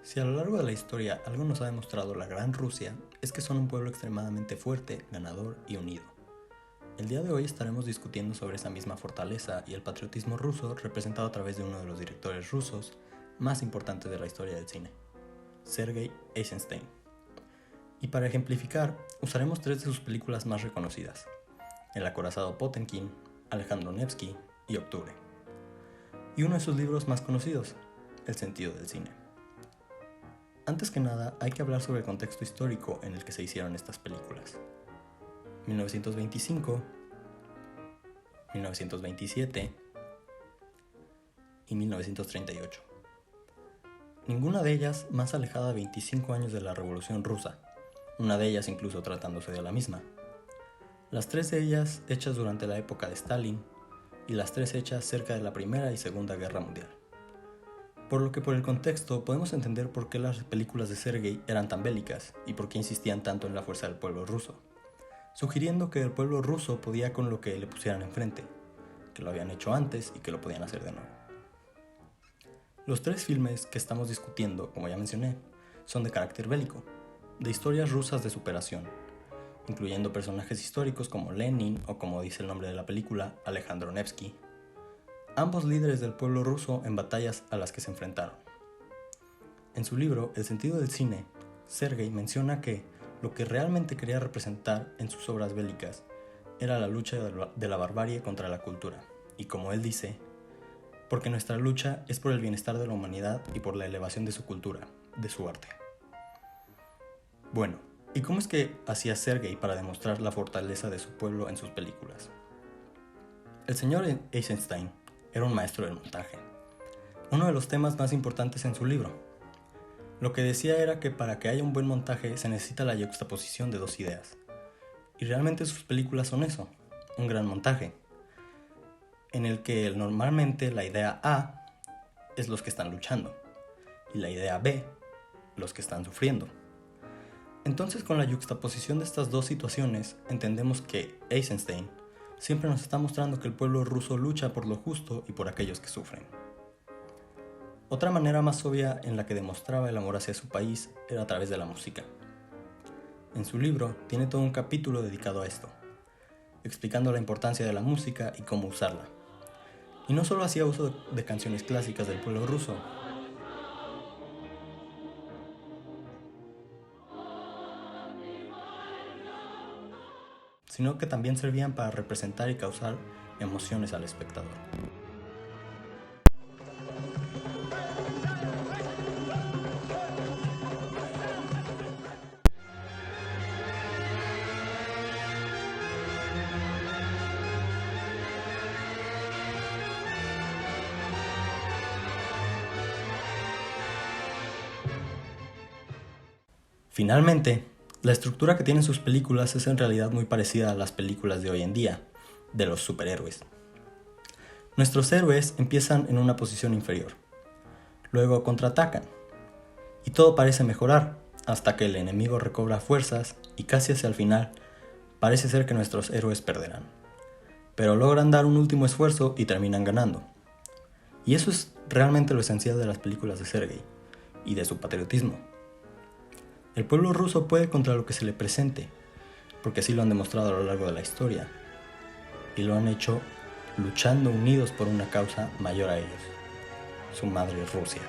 Si a lo largo de la historia algo nos ha demostrado la Gran Rusia, es que son un pueblo extremadamente fuerte, ganador y unido. El día de hoy estaremos discutiendo sobre esa misma fortaleza y el patriotismo ruso representado a través de uno de los directores rusos más importantes de la historia del cine, Sergei Eisenstein. Y para ejemplificar, usaremos tres de sus películas más reconocidas: El acorazado Potemkin, Alejandro Nevsky y Octubre. Y uno de sus libros más conocidos, El sentido del cine. Antes que nada, hay que hablar sobre el contexto histórico en el que se hicieron estas películas. 1925, 1927 y 1938. Ninguna de ellas más alejada de 25 años de la Revolución Rusa, una de ellas incluso tratándose de la misma. Las tres de ellas hechas durante la época de Stalin y las tres hechas cerca de la Primera y Segunda Guerra Mundial. Por lo que por el contexto podemos entender por qué las películas de Sergei eran tan bélicas y por qué insistían tanto en la fuerza del pueblo ruso, sugiriendo que el pueblo ruso podía con lo que le pusieran enfrente, que lo habían hecho antes y que lo podían hacer de nuevo. Los tres filmes que estamos discutiendo, como ya mencioné, son de carácter bélico, de historias rusas de superación, incluyendo personajes históricos como Lenin o, como dice el nombre de la película, Alejandro Nevsky, ambos líderes del pueblo ruso en batallas a las que se enfrentaron. En su libro El sentido del cine, Sergei menciona que lo que realmente quería representar en sus obras bélicas era la lucha de la barbarie contra la cultura, y como él dice, porque nuestra lucha es por el bienestar de la humanidad y por la elevación de su cultura, de su arte. Bueno, ¿y cómo es que hacía Sergei para demostrar la fortaleza de su pueblo en sus películas? El señor Eisenstein era un maestro del montaje, uno de los temas más importantes en su libro. Lo que decía era que para que haya un buen montaje se necesita la yuxtaposición de dos ideas. Y realmente sus películas son eso, un gran montaje, en el que normalmente la idea A es los que están luchando y la idea B, los que están sufriendo. Entonces, con la yuxtaposición de estas dos situaciones, entendemos que Eisenstein siempre nos está mostrando que el pueblo ruso lucha por lo justo y por aquellos que sufren. Otra manera más obvia en la que demostraba el amor hacia su país era a través de la música. En su libro tiene todo un capítulo dedicado a esto, explicando la importancia de la música y cómo usarla. Y no solo hacía uso de canciones clásicas del pueblo ruso, sino que también servían para representar y causar emociones al espectador. Finalmente, la estructura que tienen sus películas es en realidad muy parecida a las películas de hoy en día, de los superhéroes. Nuestros héroes empiezan en una posición inferior, luego contraatacan, y todo parece mejorar hasta que el enemigo recobra fuerzas y casi hacia el final parece ser que nuestros héroes perderán. Pero logran dar un último esfuerzo y terminan ganando. Y eso es realmente lo esencial de las películas de Sergei y de su patriotismo. El pueblo ruso puede contra lo que se le presente, porque así lo han demostrado a lo largo de la historia, y lo han hecho luchando unidos por una causa mayor a ellos, su madre Rusia.